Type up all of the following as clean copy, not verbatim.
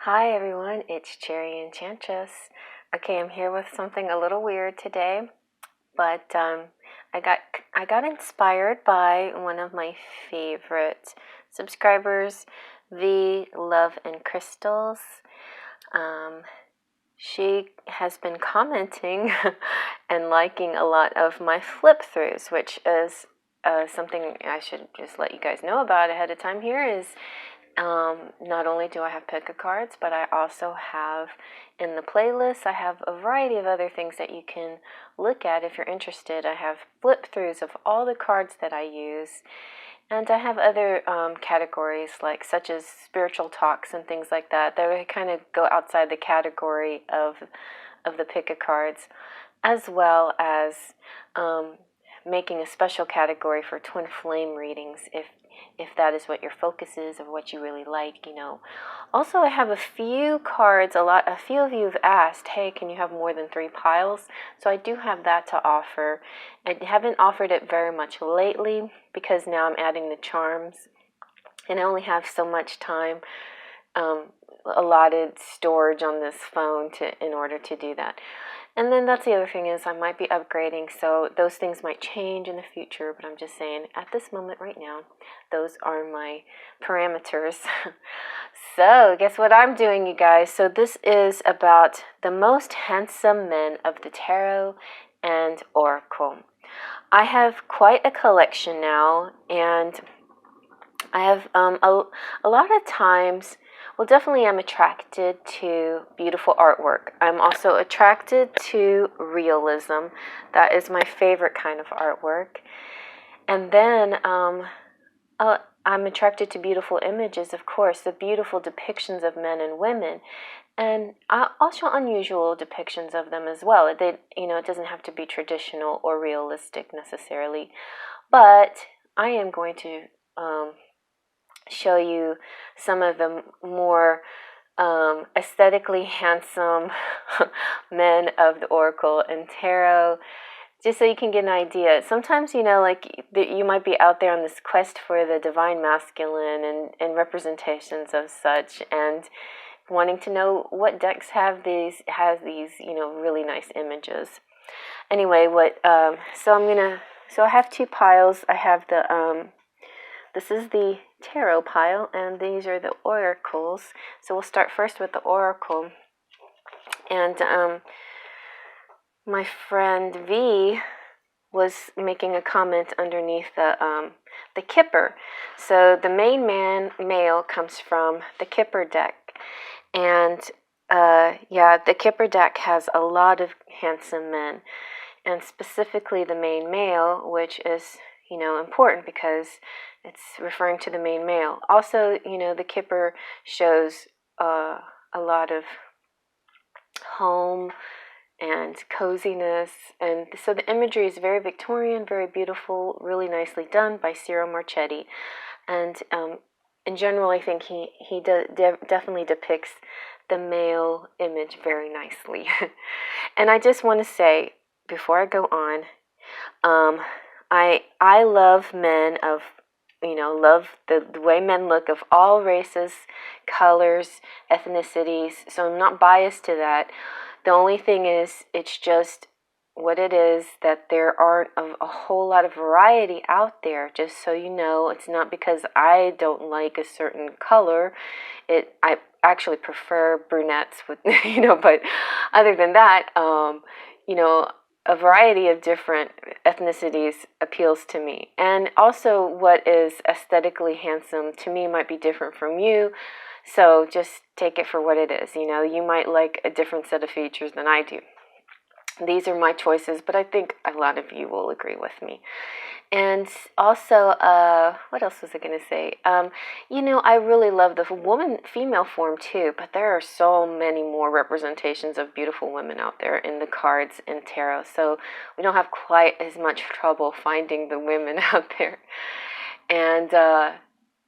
Hi everyone, it's Cherry Enchantress. Okay, I'm here with something a little weird today, but I got inspired by one of my favorite subscribers, V Love and Crystals. She has been commenting and liking a lot of my flip throughs, which is something I should just let you guys know about ahead of time here is not only do I have pick a cards, but I also have in the playlist, I have a variety of other things that you can look at if you're interested. I have flip throughs of all the cards that I use, and I have other categories such as spiritual talks and things like that that kind of go outside the category of the pick a cards, as well as making a special category for twin flame readings if that is what your focus is or what you really like, Also, I have a few cards, a few of you have asked, hey, can you have more than 3 piles? So I do have that to offer. I haven't offered it very much lately because now I'm adding the charms and I only have so much time allotted storage on this phone in order to do that. And then that's the other thing is I might be upgrading, so those things might change in the future, but I'm just saying at this moment right now, those are my parameters. So guess what I'm doing, you guys? So this is about the most handsome men of the tarot and oracle. I have quite a collection now, and I have a lot of times, well, definitely I'm attracted to beautiful artwork. I'm also attracted to realism. That is my favorite kind of artwork. And then I'm attracted to beautiful images, of course, the beautiful depictions of men and women. And also unusual depictions of them as well. It doesn't have to be traditional or realistic necessarily. But I am going to show you some of the more aesthetically handsome men of the oracle and tarot, just so you can get an idea. Sometimes, you might be out there on this quest for the divine masculine and representations of such, and wanting to know what decks has these really nice images. Anyway, so I have 2 piles. I have this is the tarot pile, and these are the oracles. So we'll start first with the oracle. And my friend V was making a comment underneath the Kipper. So the main male comes from the Kipper deck. And the Kipper deck has a lot of handsome men. And specifically the main male, which is important because it's referring to the main male. Also, the Kipper shows a lot of home and coziness, and so the imagery is very Victorian, very beautiful, really nicely done by Ciro Marchetti. And in general, I think he definitely depicts the male image very nicely. And I just want to say, before I go on, I love men of, love the way men look of all races, colors, ethnicities. So I'm not biased to that. The only thing is, it's just what it is that there aren't a whole lot of variety out there. Just so you know, it's not because I don't like a certain color. I actually prefer brunettes with, but other than that, a variety of different ethnicities appeals to me. And also what is aesthetically handsome to me might be different from you. So just take it for what it is. You might like a different set of features than I do. These are my choices, but I think a lot of you will agree with me. And also, what else was I going to say? I really love the female form too, but there are so many more representations of beautiful women out there in the cards and tarot, so we don't have quite as much trouble finding the women out there. And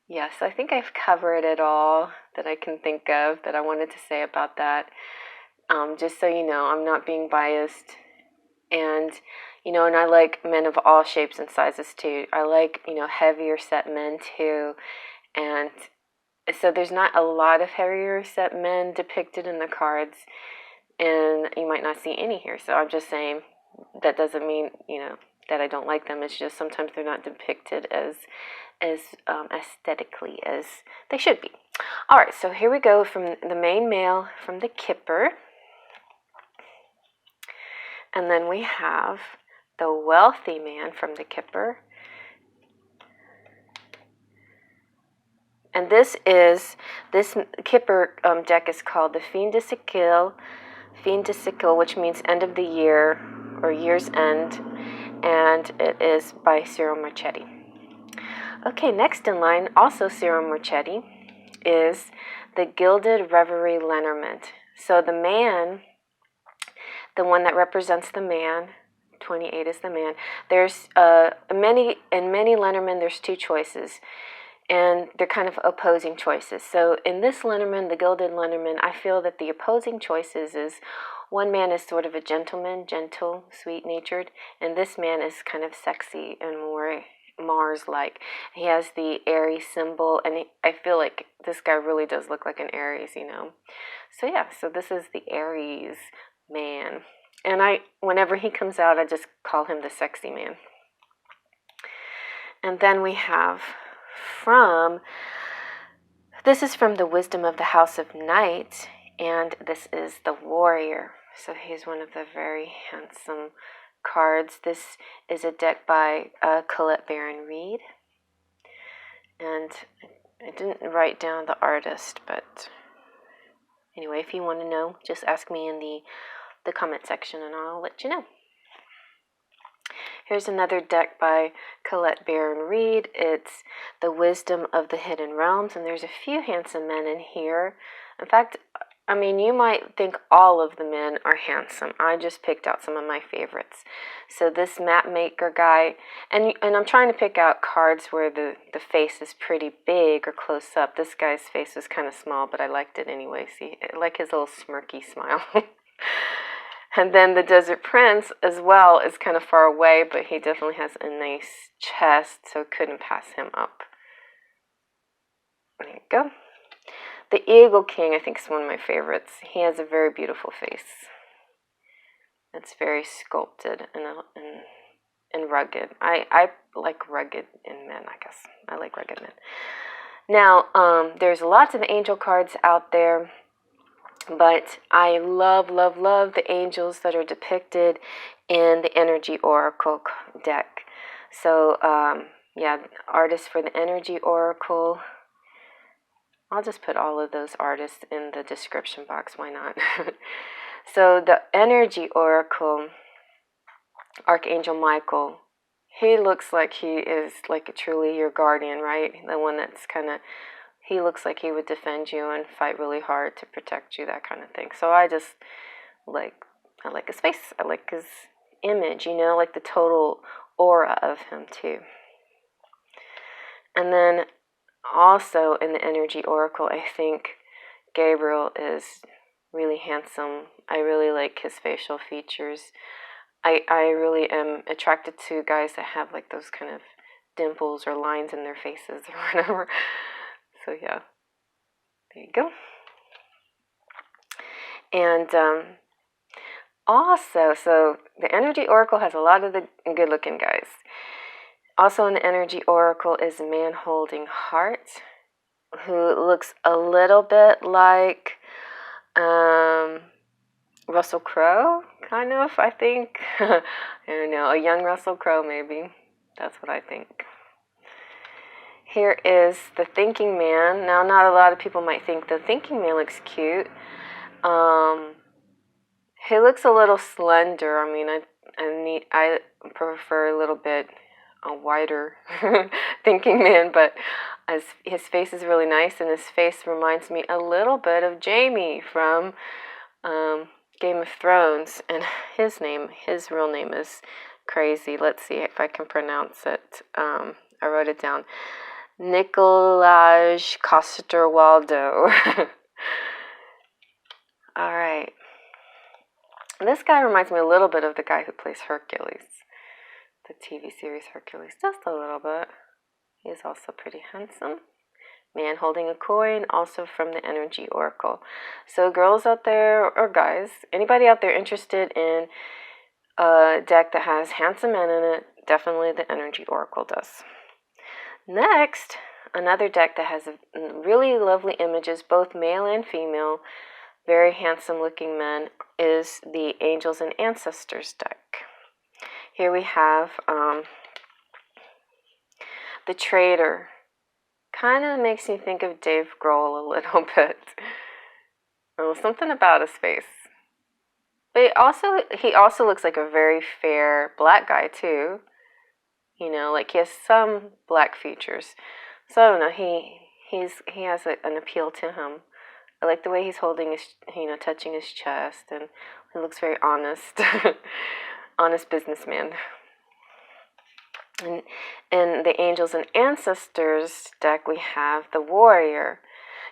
yes, I think I've covered it all that I can think of that I wanted to say about that. Just so you know, I'm not being biased. And and I like men of all shapes and sizes too. I like, heavier set men too. And So there's not a lot of heavier set men depicted in the cards, and you might not see any here. So I'm just saying that doesn't mean, that I don't like them. It's just sometimes they're not depicted as aesthetically as they should be. All right, so here we go from the main male from the Kipper. And then we have the wealthy man from the Kipper. And this Kipper deck is called the Fin de Siecle, which means end of the year or year's end. And it is by Ciro Marchetti. Okay, next in line, also Ciro Marchetti, is the Gilded Reverie Lenormand. So the man, the one that represents the man, 28 is the man. There's many Lenormand, there's two choices, and they're kind of opposing choices. So in this Lenormand, the Gilded Lenormand, I feel that the opposing choices is one man is sort of a gentleman, gentle, sweet-natured, and this man is kind of sexy and more Mars-like. He has the Aries symbol, and I feel like this guy really does look like an Aries, So yeah, so this is the Aries man. And whenever he comes out, I just call him the sexy man. And then we have this is from the Wisdom of the House of Night, and this is the Warrior. So he's one of the very handsome cards. This is a deck by Colette Reid. And I didn't write down the artist, but anyway, if you want to know, just ask me in the comment section and I'll let you know. Here's another deck by Colette Reid. It's the Wisdom of the Hidden Realms, and there's a few handsome men in here. In fact, you might think all of the men are handsome. I just picked out some of my favorites. So this map maker guy, and I'm trying to pick out cards where the face is pretty big or close up. This guy's face was kind of small, but I liked it anyway. See, I like his little smirky smile. And then the Desert Prince as well is kind of far away, but he definitely has a nice chest, so couldn't pass him up. There you go. The Eagle King, I think, is one of my favorites. He has a very beautiful face. It's very sculpted and rugged. I like rugged in men, I guess. I like rugged men. Now, there's lots of angel cards out there, but I love, love, love the angels that are depicted in the Energy Oracle deck. So, artists for the Energy Oracle. I'll just put all of those artists in the description box. Why not? So the Energy Oracle, Archangel Michael, he looks like he is like truly your guardian, right? The one that's he looks like he would defend you and fight really hard to protect you, that kind of thing. So I like his face. I like his image, like the total aura of him too. And then also in the Energy Oracle, I think Gabriel is really handsome. I really like his facial features. I really am attracted to guys that have like those kind of dimples or lines in their faces or whatever. So yeah, there you go. And also, so the Energy Oracle has a lot of the good-looking guys. Also in the Energy Oracle is a man holding heart who looks a little bit like Russell Crowe, kind of, I think. I don't know, a young Russell Crowe maybe. That's what I think. Here is the Thinking Man. Now, not a lot of people might think the Thinking Man looks cute. He looks a little slender. I prefer a little bit a wider Thinking Man, but his face is really nice, and his face reminds me a little bit of Jaime from Game of Thrones, and his real name is crazy. Let's see if I can pronounce it. I wrote it down. Nicolaj Coster-Waldau. All right. This guy reminds me a little bit of the guy who plays Hercules, the TV series Hercules, just a little bit. He's also pretty handsome. man holding a coin, also from the Energy Oracle. So girls out there, or guys, anybody out there interested in a deck that has handsome men in it, definitely the Energy Oracle does. Next, another deck that has really lovely images, both male and female, very handsome looking men, is the Angels and Ancestors deck. Here we have the Traitor. Kind of makes me think of Dave Grohl a little bit. Oh, something about his face. But he also looks like a very fair black guy too. You know, like he has some black features. So I don't know, he has an appeal to him. I like the way he's holding his, touching his chest, and he looks very honest. Honest businessman. And in the Angels and Ancestors deck, we have the Warrior.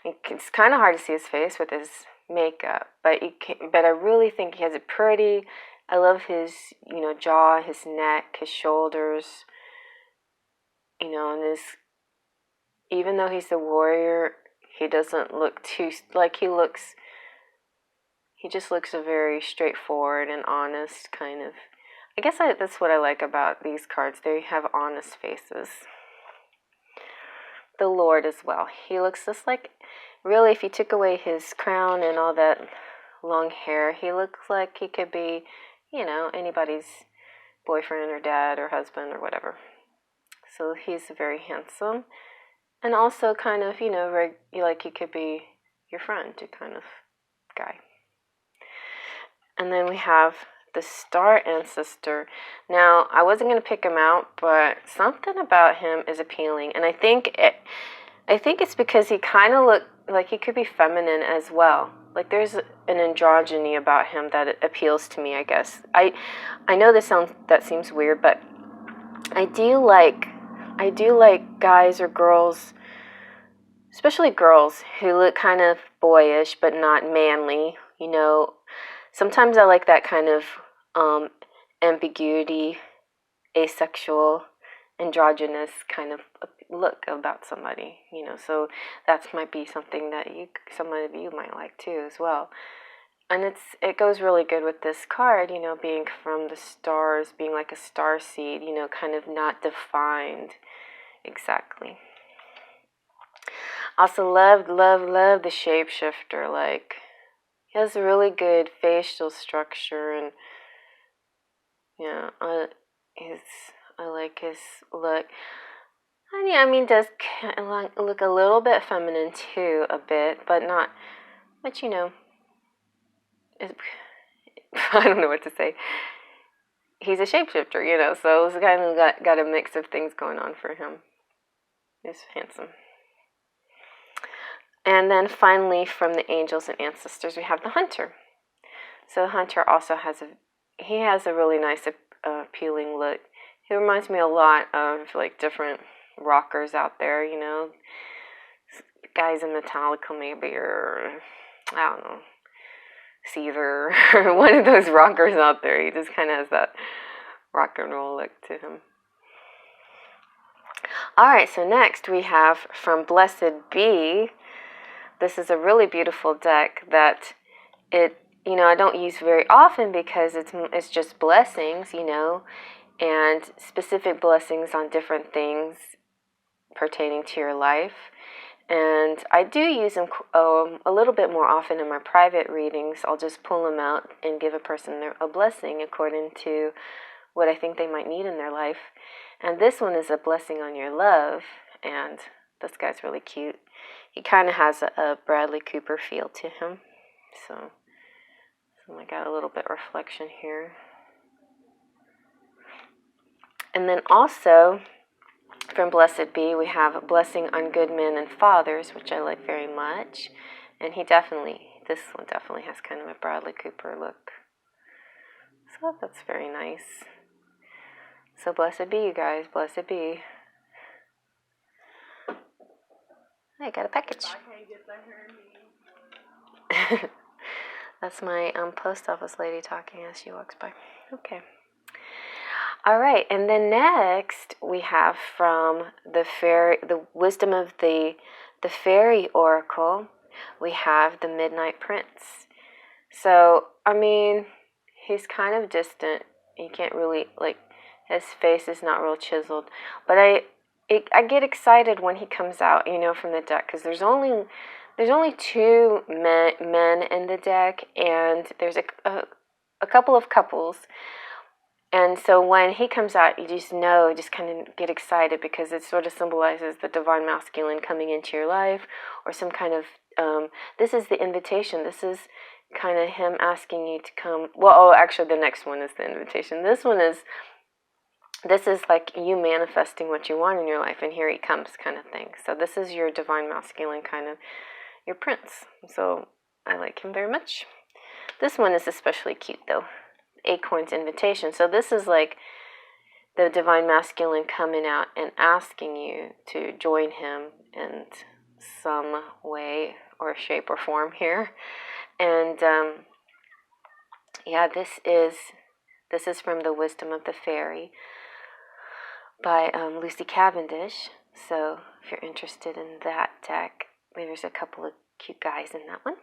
It's kind of hard to see his face with his makeup, but I really think he has it pretty. I love his, jaw, his neck, his shoulders, and even though he's the warrior, he doesn't look too, he just looks a very straightforward and honest kind of. I guess that's what I like about these cards. They have honest faces. The Lord as well. He looks just like, really, if you took away his crown and all that long hair, he looks like he could be, anybody's boyfriend or dad or husband or whatever. So he's very handsome. And also kind of, like he could be your friend kind of guy. And then we have the Starr ancestor. Now, I wasn't going to pick him out, but something about him is appealing. And I think it's because he kind of looked like he could be feminine as well. Like there's an androgyny about him that appeals to me, I guess. I know that seems weird, but I do like guys or girls, especially girls, who look kind of boyish but not manly. Sometimes I like that kind of ambiguity, asexual, androgynous kind of look about somebody. So that might be something that some of you might like too as well. And it goes really good with this card, being from the stars, being like a star seed, kind of not defined exactly. Also love the shapeshifter. Like, he has a really good facial structure, and I like his look. And does look a little bit feminine too, a bit, but not, but I don't know what to say. He's a shapeshifter, so it's kind of got a mix of things going on for him. He's handsome. And then finally, from the Angels and Ancestors, we have the Hunter. So the Hunter also has a really nice, appealing look. He reminds me a lot of like different rockers out there, guys in Metallica maybe, or I don't know, Caesar, or one of those rockers out there. He just kind of has that rock and roll look to him. Alright, so next we have from Blessed Be. This is a really beautiful deck that I don't use very often because it's just blessings, and specific blessings on different things pertaining to your life. And I do use them a little bit more often in my private readings. I'll just pull them out and give a person a blessing according to what I think they might need in their life. And this one is a blessing on your love, and this guy's really cute. He kind of has a Bradley Cooper feel to him. So I got a little bit of reflection here. And then also, from Blessed Be, we have a blessing on good men and fathers, which I like very much. And this one definitely has kind of a Bradley Cooper look. So that's very nice. So blessed be, you guys. Blessed be. I got a package. That's my post office lady talking as she walks by. Okay. All right, and then next we have from the Wisdom of the the Fairy Oracle, we have the Midnight Prince. So, I mean, he's kind of distant. You can't really, like, his face is not real chiseled. But I get excited when he comes out, you know, from the deck, because there's only two men in the deck, and there's a couple of couples. And so when he comes out, you just know, just kind of get excited, because it sort of symbolizes the divine masculine coming into your life, or some kind of, this is the invitation. This is kind of him asking you to come. Well, oh, actually, the next one is the invitation. This is like you manifesting what you want in your life, and here he comes, kind of thing. So this is your divine masculine, kind of your prince. So I like him very much. This one is especially cute, though. Acorn's invitation. So this is like the divine masculine coming out and asking you to join him in some way or shape or form here. And yeah, this is from The Wisdom of the Fairy by Lucy Cavendish. So if you're interested in that deck, there's a couple of cute guys in that one.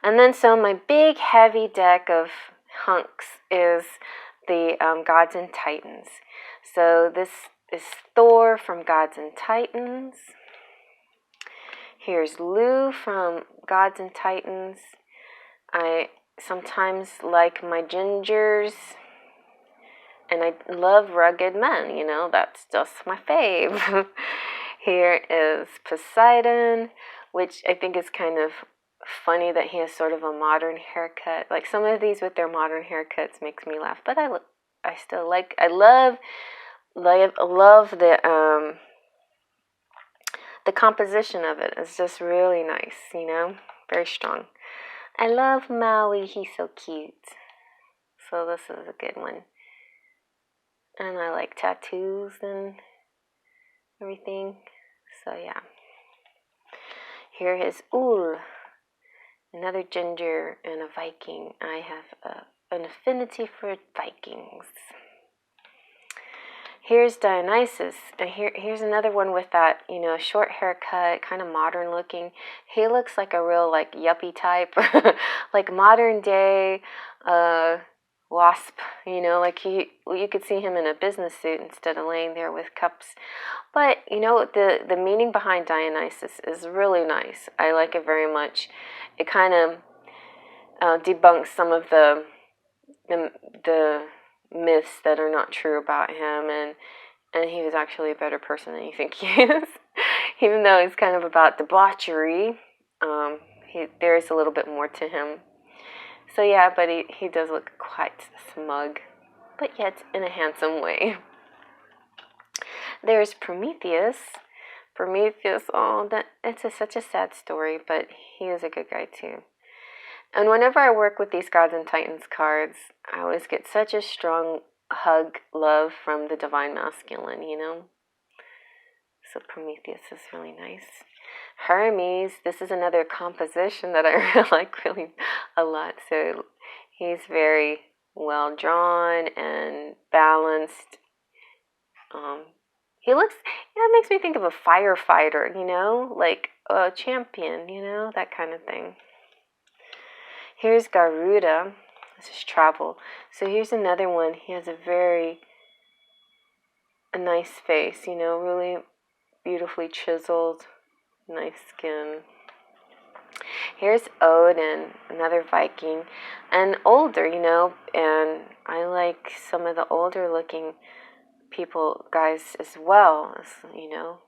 And then so my big heavy deck of hunks is the Gods and Titans. So this is Thor from Gods and Titans. Here's Lou from Gods and Titans. I sometimes like my gingers, and I love rugged men, you know, that's just my fave. Here is Poseidon, which I think is kind of funny that he has sort of a modern haircut. Like, some of these with their modern haircuts makes me laugh, but I still like, I love the composition of it. It's just really nice, you know, very strong. I love Maui, he's so cute. So this is a good one. And I like tattoos and everything. So yeah. Here is Ul, another ginger and a Viking. I have an affinity for Vikings. Here's Dionysus. And here's another one with that, you know, short haircut, kind of modern looking. He looks like a real, like, yuppie type. Like modern day wasp, you know, like you could see him in a business suit instead of laying there with cups. But, you know, the meaning behind Dionysus is really nice. I like it very much. It kind of debunks some of the myths that are not true about him, and he was actually a better person than you think he is. Even though he's kind of about debauchery, there is a little bit more to him. So yeah, but he does look quite smug, but yet in a handsome way. There's Prometheus. Oh, it's such a sad story, but he is a good guy too. And whenever I work with these Gods and Titans cards, I always get such a strong hug, love from the divine masculine, you know? So Prometheus is really nice. Hermes, this is another composition that I like really a lot. So he's very well drawn and balanced. He looks, it makes me think of a firefighter, you know? Like a champion, you know? That kind of thing. Here's Garuda. This is travel. So here's another one. He has a nice face, you know, really beautifully chiseled, nice skin. Here's Odin, another Viking, and older, you know, and I like some of the older looking guys as well, you know,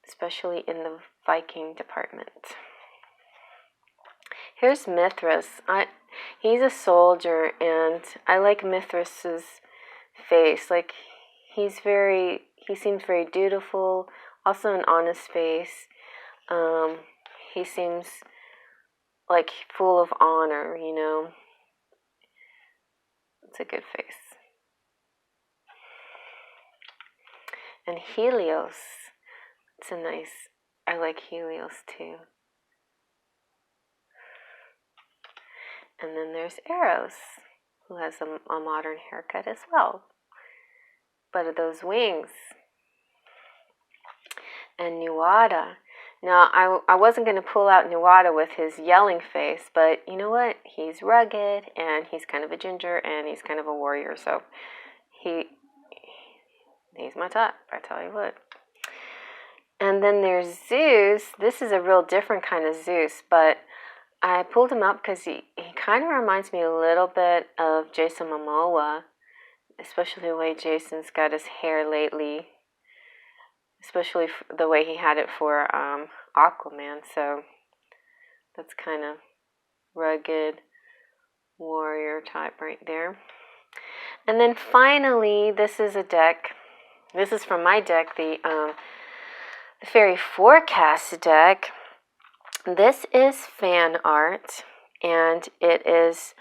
especially in the Viking department. Here's Mithras. He's a soldier, and I like Mithras's face. Like, he seems very dutiful, also an honest face. He seems like full of honor, you know. It's a good face. And Helios. I like Helios too. And then there's Eros, who has a modern haircut as well. But those wings. and Nuada. Now, I wasn't going to pull out Nuada with his yelling face, but you know what? He's rugged, and he's kind of a ginger, and he's kind of a warrior, so he's my type, I tell you what. And then there's Zeus. This is a real different kind of Zeus, but I pulled him up because he kind of reminds me a little bit of Jason Momoa, especially the way Jason's got his hair lately, especially the way he had it for Aquaman. So that's kind of rugged warrior type right there. And then finally, this is a deck. This is from my deck, the Faery Forecast deck. This is fan art, and it is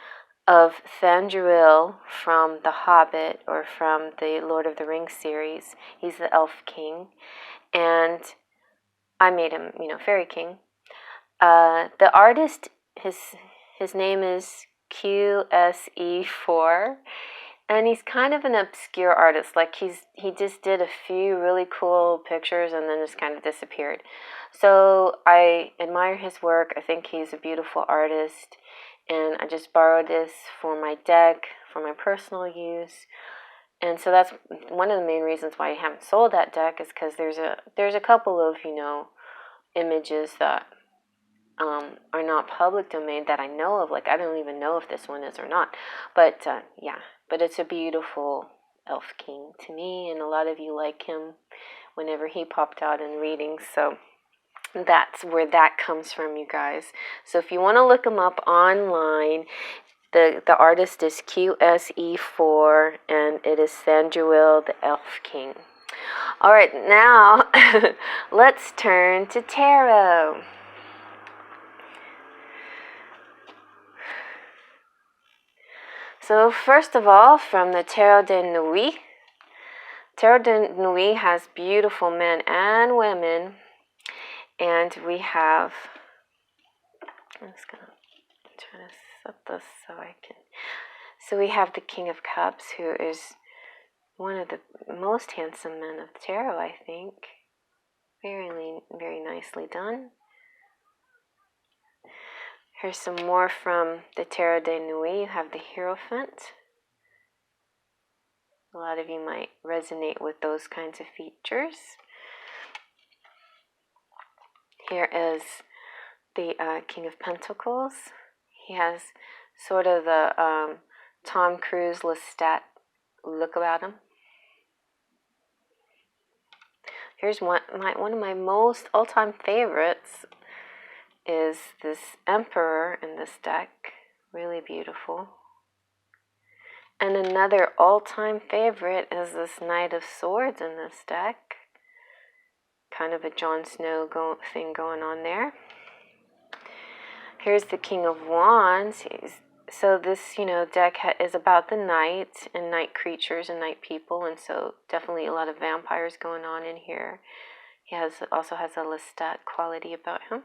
of Thandruil from The Hobbit, or from the Lord of the Rings series. He's the Elf King, and I made him, Faery King. The artist, his name is QSE4, and he's kind of an obscure artist. Like he just did a few really cool pictures and then just kind of disappeared. So I admire his work. I think he's a beautiful artist, and I just borrowed this for my deck, for my personal use. And so that's one of the main reasons why I haven't sold that deck, is because there's a couple of images that are not public domain that I know of. Like, I don't even know if this one is or not. But yeah, but it's a beautiful Elf King to me, and a lot of you like him whenever he popped out in readings. So that's where that comes from, you guys. So if you want to look him up online, the artist is QSE4, and it is Thandruil the Elf King. All right, now let's turn to tarot. So first of all, from the Tarot de Nuit. Tarot de Nuit has beautiful men and women. And we have, I'm just going to try to set this so I can. So we have the King of Cups, who is one of the most handsome men of the tarot, I think. Very, very nicely done. Here's some more from the Tarot de Nuit. You have the Hierophant. A lot of you might resonate with those kinds of features. Here is the King of Pentacles. He has sort of the Tom Cruise Lestat look about him. Here's one of my most all-time favorites. Is this Emperor in this deck. Really beautiful. And another all-time favorite is this Knight of Swords in this deck. Kind of a Jon Snow thing going on there. Here's the King of Wands. So this, deck is about the night and night creatures and night people, and so definitely a lot of vampires going on in here. He also has a Lestat quality about him.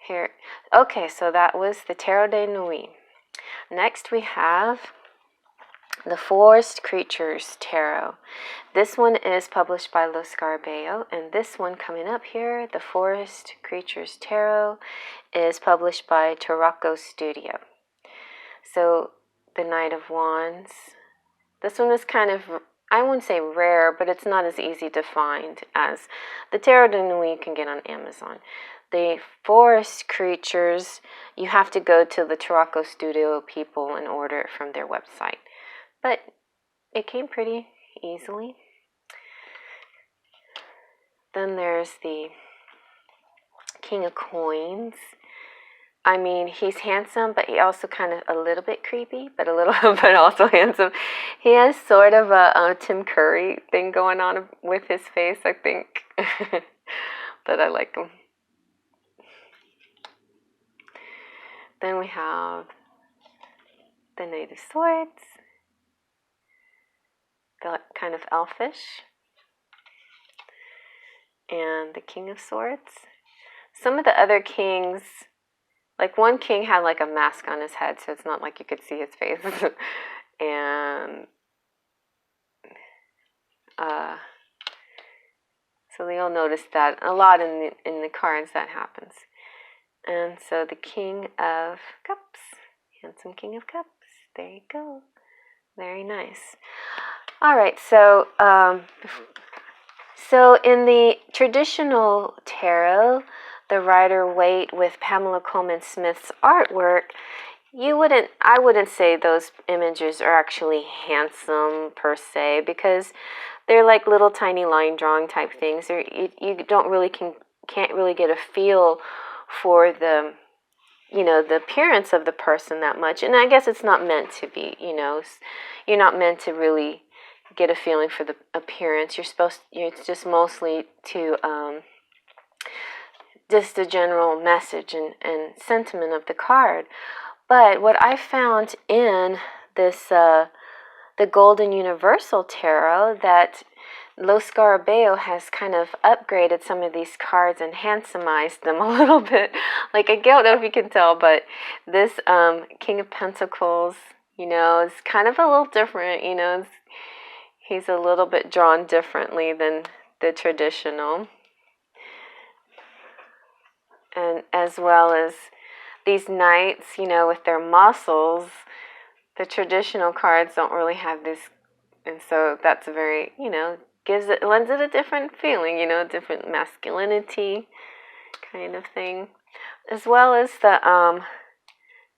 Here, okay, so that was the Tarot de Nuit. Next we have the Forest Creatures Tarot. This one is published by Lo Scarabeo, and this one coming up here, the Forest Creatures Tarot, is published by Tarocco Studio. So the Knight of Wands. This one is kind of, I wouldn't say rare, but it's not as easy to find as the Tarot de Nuit you can get on Amazon. The Forest Creatures, you have to go to the Tarocco Studio people and order it from their website. But it came pretty easily. Then there's the King of Coins. I mean, he's handsome, but he also kind of a little bit creepy, but but also handsome. He has sort of a Tim Curry thing going on with his face, I think. But I like him. Then we have the Knight of Swords, kind of elfish, and the King of Swords. Some of the other kings, like one king had like a mask on his head, so it's not like you could see his face. And So you'll notice that a lot in the cards that happens. And so the King of Cups, handsome King of Cups. There you go. Very nice. All right, so in the traditional tarot, the Rider-Waite with Pamela Coleman Smith's artwork, I wouldn't say those images are actually handsome per se, because they're like little tiny line drawing type things. You don't really can't really get a feel for the appearance of the person that much. And I guess it's not meant to be, you're not meant to really get a feeling for the appearance. It's just mostly to just the general message and sentiment of the card. But what I found in this the Golden Universal Tarot, that Lo Scarabeo has kind of upgraded some of these cards and handsomized them a little bit. Like, I don't know if you can tell, but this King of Pentacles, is kind of a little different, he's a little bit drawn differently than the traditional. And as well as these knights, with their muscles, the traditional cards don't really have this. And so that's a very, lends it a different feeling, different masculinity kind of thing. As well as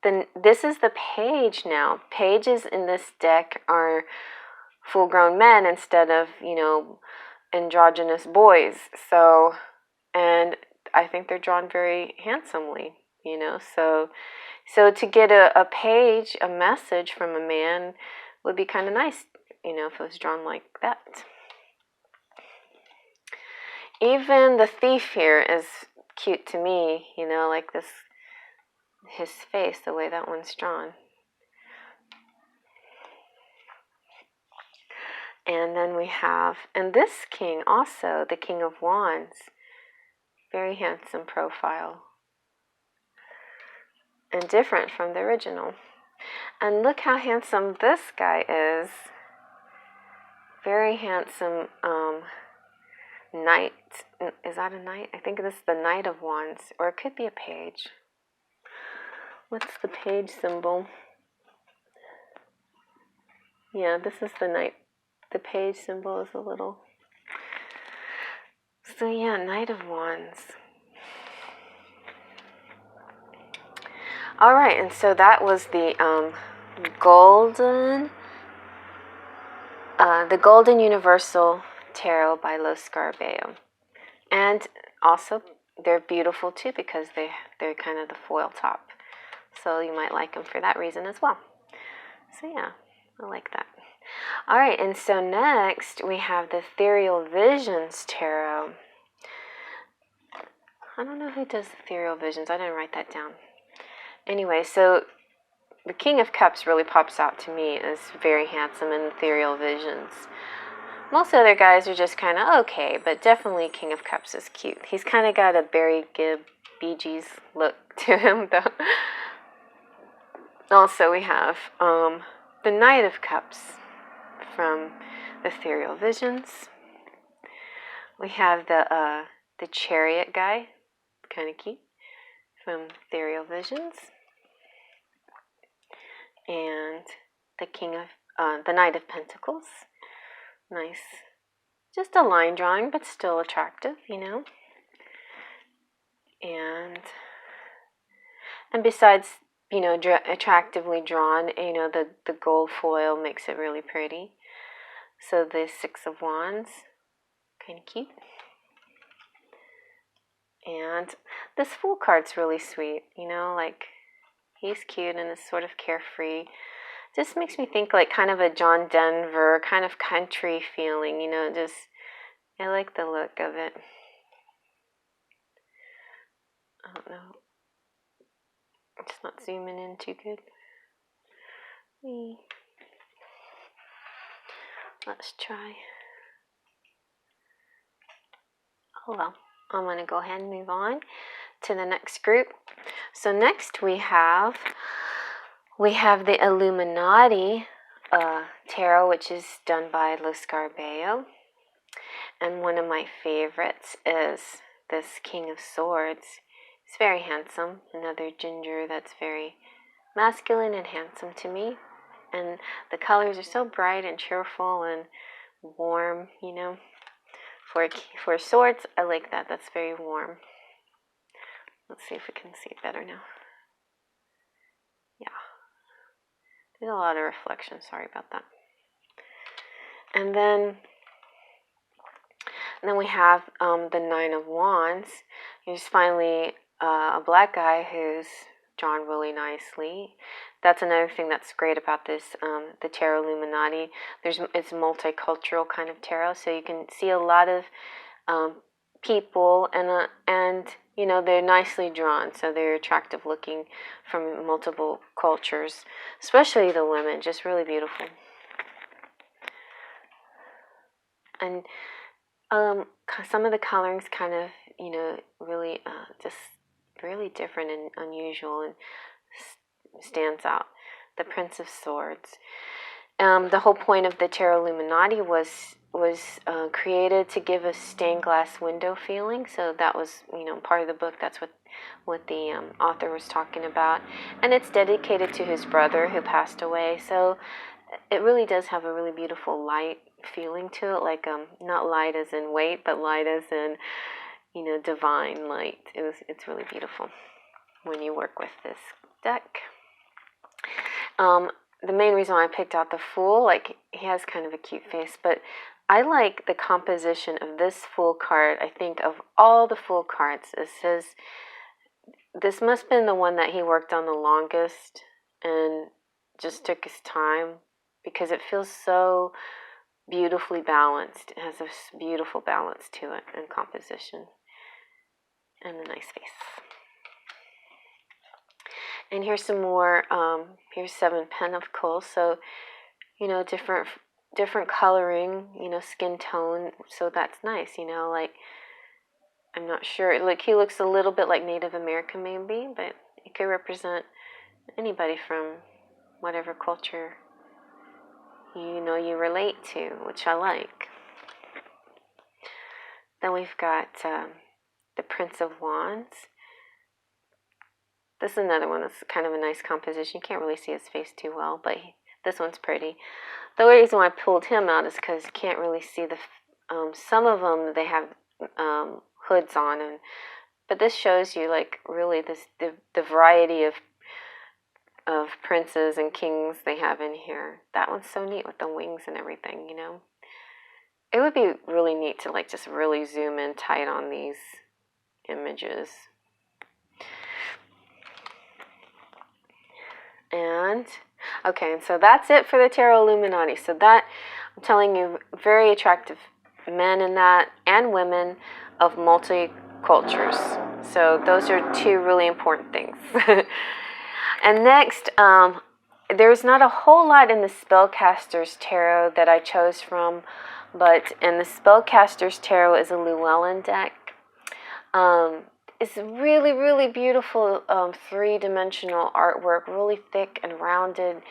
this is the page now. Pages in this deck are full-grown men instead of, androgynous boys. So, and I think they're drawn very handsomely, So to get a page, a message from a man would be kind of nice, if it was drawn like that. Even the thief here is cute to me, like this, his face, the way that one's drawn. And then we have, and this king also, the King of Wands, very handsome profile. And different from the original. And look how handsome this guy is. Very handsome knight. Is that a knight? I think this is the Knight of Wands, or it could be a page. What's the page symbol? Yeah, this is the knight. The page symbol is a little. So yeah, Knight of Wands. All right, and so that was the Golden Universal Tarot by Lo Scarabeo. And also, they're beautiful too, because they're kind of the foil top. So you might like them for that reason as well. So yeah, I like that. All right, and so next we have the Ethereal Visions Tarot. I don't know who does Ethereal Visions. I didn't write that down. Anyway, so the King of Cups really pops out to me as very handsome in Ethereal Visions. Most other guys are just kind of okay, but definitely King of Cups is cute. He's kind of got a Barry Gibb, Bee Gees look to him, though. Also, we have the Knight of Cups from Ethereal Visions. We have the Chariot guy, kind of cute, from Ethereal Visions. And the Knight of Pentacles. Nice. Just a line drawing, but still attractive, And besides, attractively drawn, the gold foil makes it really pretty. So the Six of Wands, kind of cute. And this Fool card's really sweet, like, he's cute and is sort of carefree. Just makes me think like kind of a John Denver, kind of country feeling, I like the look of it. I don't know. It's not zooming in too good. Let's try. Oh well, I'm going to go ahead and move on to the next group. So next we have the Illuminati Tarot, which is done by Lo Scarabeo. And one of my favorites is this King of Swords. He's very handsome. Another ginger that's very masculine and handsome to me. And the colors are so bright and cheerful and warm, you know. For swords, I like that. That's very warm. Let's see if we can see it better now. Yeah. There's a lot of reflection. Sorry about that. And then we have the Nine of Wands. Here's finally a black guy who's drawn really nicely. That's another thing that's great about this, the Tarot Illuminati. It's multicultural kind of tarot, so you can see a lot of people, and you know, they're nicely drawn, so they're attractive looking from multiple cultures, especially the women, just really beautiful. And some of the colorings kind of, you know, really just really different and unusual and stands out. The Prince of Swords. The whole point of the Tarot Illuminati was created to give a stained glass window feeling. So that was, you know, part of the book. That's what the author was talking about. And it's dedicated to his brother who passed away. So it really does have a really beautiful light feeling to it. Like not light as in weight, but light as in, you know, divine light. It's really beautiful when you work with this deck. The main reason why I picked out the Fool, like, he has kind of a cute face, but I like the composition of this Fool card. I think of all the Fool cards, it says this must have been the one that he worked on the longest and just took his time, because it feels so beautifully balanced. It has this beautiful balance to it and composition and a nice face. And here's some more, here's 7 Pentacles, so, you know, different coloring, you know, skin tone, so that's nice, you know, like, I'm not sure, like, he looks a little bit like Native American maybe, but it could represent anybody from whatever culture, you know, you relate to, which I like. Then we've got the Prince of Wands. This is another one that's kind of a nice composition. You can't really see his face too well, but this one's pretty. The only reason why I pulled him out is because you can't really see the... some of them, they have hoods on, but this shows you, like, really the variety of princes and kings they have in here. That one's so neat with the wings and everything, you know. It would be really neat to, like, just really zoom in tight on these images. And, okay, and so that's it for the Tarot Illuminati. So that, I'm telling you, very attractive men in that, and women of multi-cultures. So those are 2 really important things. And next, there's not a whole lot in the SPellCaSteR'S Tarot that I chose from, but in the SPellCaSteR'S Tarot is a Llewellyn deck. It's really, really beautiful 3-dimensional artwork, really thick and rounded,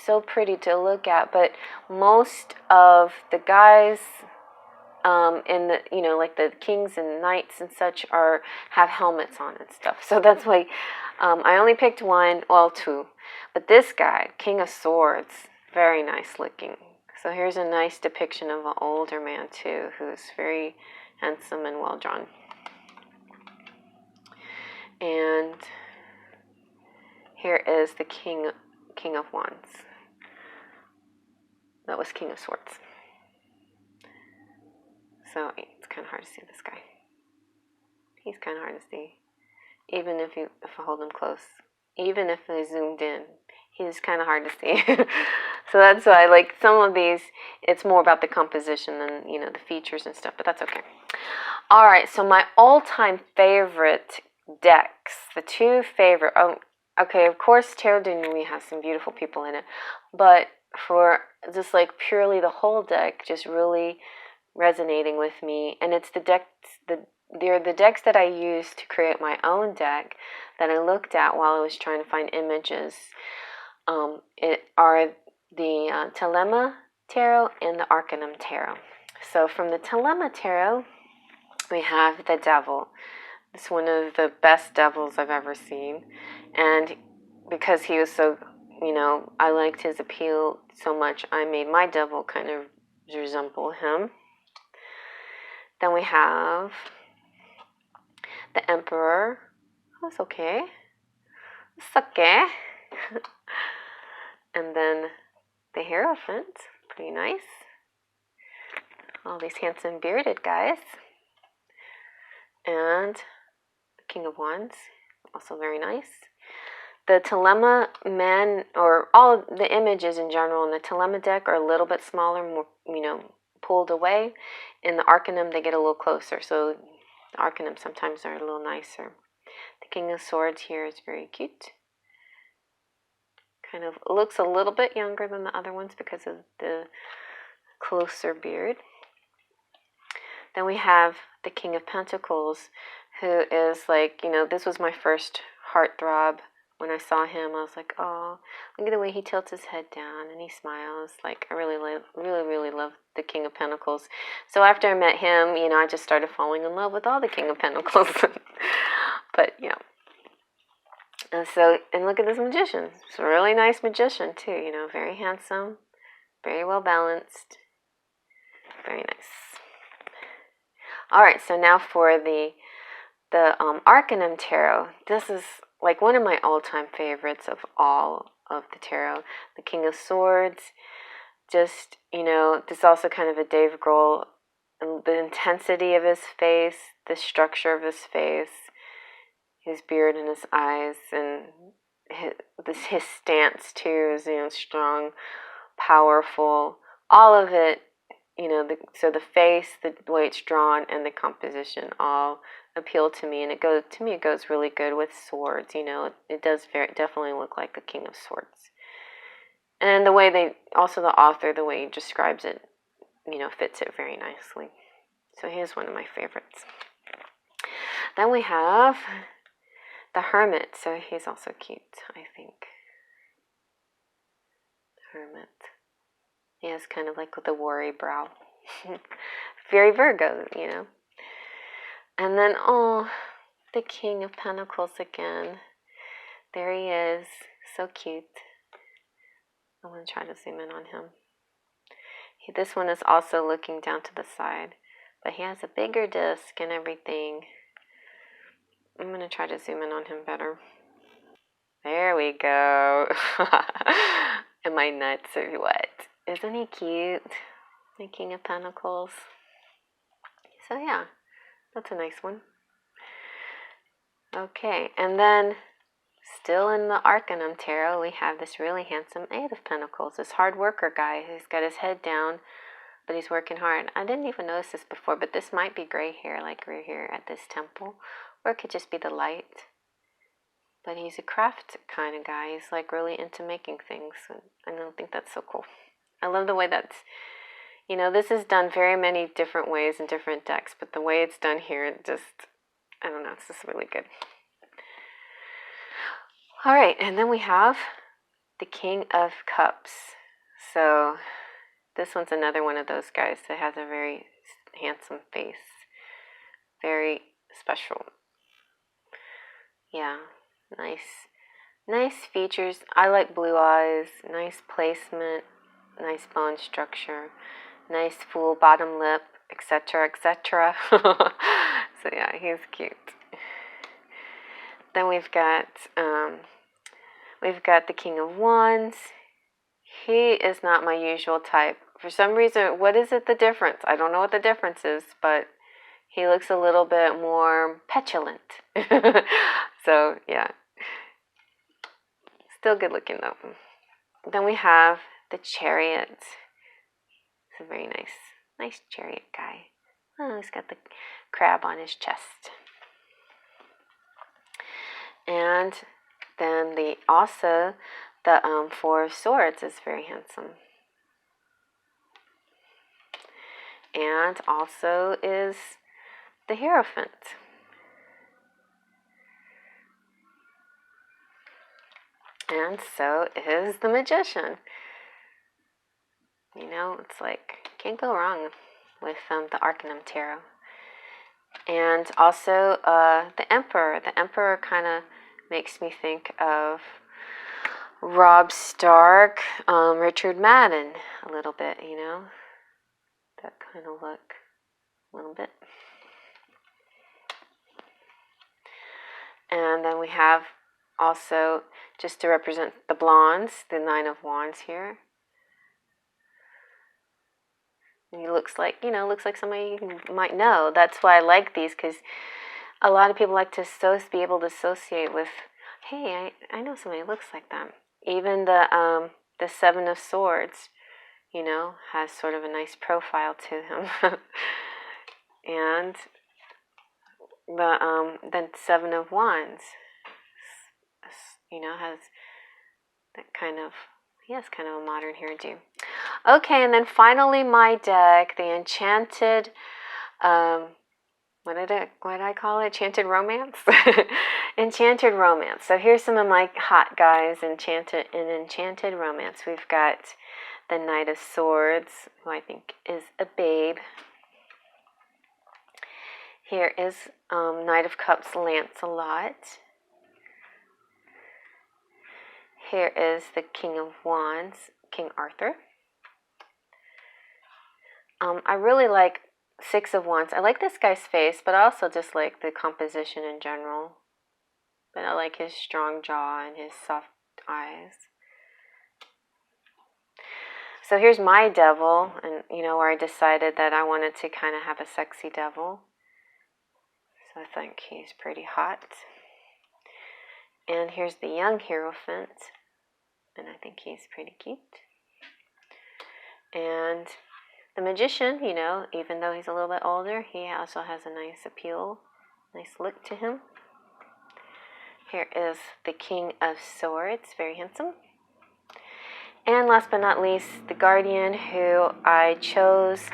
so pretty to look at. But most of the guys in the, you know, like the kings and knights and such have helmets on and stuff. So that's why I only picked 1, well, 2. But this guy, King of Swords, very nice looking. So here's a nice depiction of an older man too, who's very handsome and well drawn. And here is the King of Wands. That was King of Swords. So it's kind of hard to see this guy. He's kind of hard to see, even if I hold him close. Even if I zoomed in, he's kind of hard to see. So that's why, like, some of these, it's more about the composition than, you know, the features and stuff. But that's okay. All right. So my all-time favorite decks, the 2 favorite, okay, of course Tarot de Nuit has some beautiful people in it, but for just like purely the whole deck just really resonating with me, and it's the decks, they're the decks that I used to create my own deck that I looked at while I was trying to find images. It are the Telema Tarot and the Arcanum Tarot. So from the Dilemma Tarot, we have the Devil. It's one of the best devils I've ever seen. And because he was so, I liked his appeal so much, I made my devil kind of resemble him. Then we have the Emperor. That's okay. It's okay. And then the Hierophant. Pretty nice. All these handsome bearded guys. And the King of Wands. Also very nice. The Dilemma men, or all the images in general in the Dilemma deck are a little bit smaller, more, pulled away. In the Arcanum, they get a little closer. So the Arcanum sometimes are a little nicer. The King of Swords here is very cute. Kind of looks a little bit younger than the other ones because of the closer beard. Then we have the King of Pentacles, who is like, this was my first heartthrob. When I saw him, I was like, oh, look at the way he tilts his head down and he smiles. Like, I really love the King of Pentacles. So after I met him, I just started falling in love with all the King of Pentacles. But, and look at this magician. It's a really nice magician, too, very handsome, very well balanced, very nice. All right, so now for the Arcanum Tarot. This is like one of my all-time favorites of all of the tarot. The King of Swords. Just, this also kind of a Dave Grohl. The intensity of his face, the structure of his face, his beard and his eyes, and his stance too is, strong, powerful. All of it, so the face, the way it's drawn, and the composition all appeal to me, and it goes really good with swords. It does definitely look like the King of Swords, and the way the author, the way he describes it, fits it very nicely. So he's one of my favorites. Then we have the Hermit. So he's also cute, I think. Hermit. He has kind of like the worry brow. Very Virgo, And then, the King of Pentacles again. There he is. So cute. I want to try to zoom in on him. This one is also looking down to the side, but he has a bigger disc and everything. I'm going to try to zoom in on him better. There we go. Am I nuts or what? Isn't he cute? The King of Pentacles. So yeah, that's a nice one. Okay, and then still in the Arcanum Tarot, we have this really handsome Eight of Pentacles. This hard worker guy who's got his head down, but he's working hard. I didn't even notice this before, but this might be gray hair, like right here at this temple. Or it could just be the light. But he's a craft kind of guy. He's like really into making things. And I think that's so cool. I love the way that's, this is done very many different ways in different decks, but the way it's done here, it just, I don't know, it's just really good. All right, and then we have the King of Cups. So this one's another one of those guys that has a very handsome face. Very special. Yeah, nice features. I like blue eyes, nice placement, nice bone structure, nice full bottom lip, etc., etc. So yeah, he's cute. Then we've got the King of Wands. He is not my usual type. For some reason, what is it, the difference? I don't know what the difference is, but he looks a little bit more petulant. So, yeah. Still good looking, though. Then we have the Chariot. It's a very nice chariot guy. Oh, he's got the crab on his chest. And then the Four of Swords is very handsome. And also is the Hierophant. And so is the Magician. It's like, can't go wrong with the Arcanum Tarot. And also the Emperor. The Emperor kind of makes me think of Robb Stark, Richard Madden a little bit, you know, that kind of look a little bit. And then we have also, just to represent the blondes, the Nine of Wands here. And he looks like, you know, looks like somebody you might know. That's why I like these, because a lot of people like to be able to associate with, hey, I know somebody who looks like them. Even the Seven of Swords, you know, has sort of a nice profile to him. And the Seven of Wands, you know, has that kind of, he has kind of a modern hairdo. Okay, and then finally my deck, the Enchanted, what did I call it? Enchanted Romance? Enchanted Romance. So here's some of my hot guys in Enchanted Romance. We've got the Knight of Swords, who I think is a babe. Here is Knight of Cups, Lancelot. Here is the King of Wands, King Arthur. I really like Six of Wands. I like this guy's face, but I also just like the composition in general. But I like his strong jaw and his soft eyes. So here's my devil, and you know, where I decided that I wanted to kind of have a sexy devil. So I think he's pretty hot. And here's the young Hierophant, and I think he's pretty cute. And the Magician, you know, even though he's a little bit older, he also has a nice appeal, nice look to him. Here is the King of Swords, very handsome. And last but not least, the Guardian, who I chose.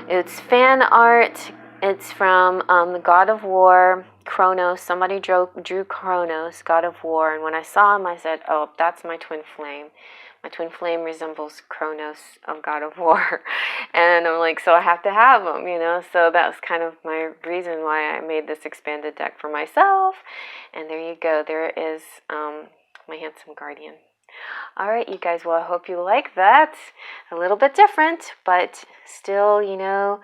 It's fan art. It's from the God of War, Kronos. Somebody drew Kronos, God of War. And when I saw him, I said, oh, that's my twin flame. My twin flame resembles Kronos of God of War. And I'm like, so I have to have him, you know. So that was kind of my reason why I made this expanded deck for myself. And there you go. There is my handsome Guardian. All right, you guys, well, I hope you like that. A little bit different, but still, you know,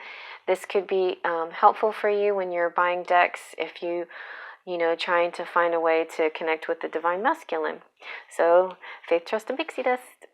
this could be helpful for you when you're buying decks if you know, trying to find a way to connect with the Divine Masculine. So, faith, trust, and pixie dust.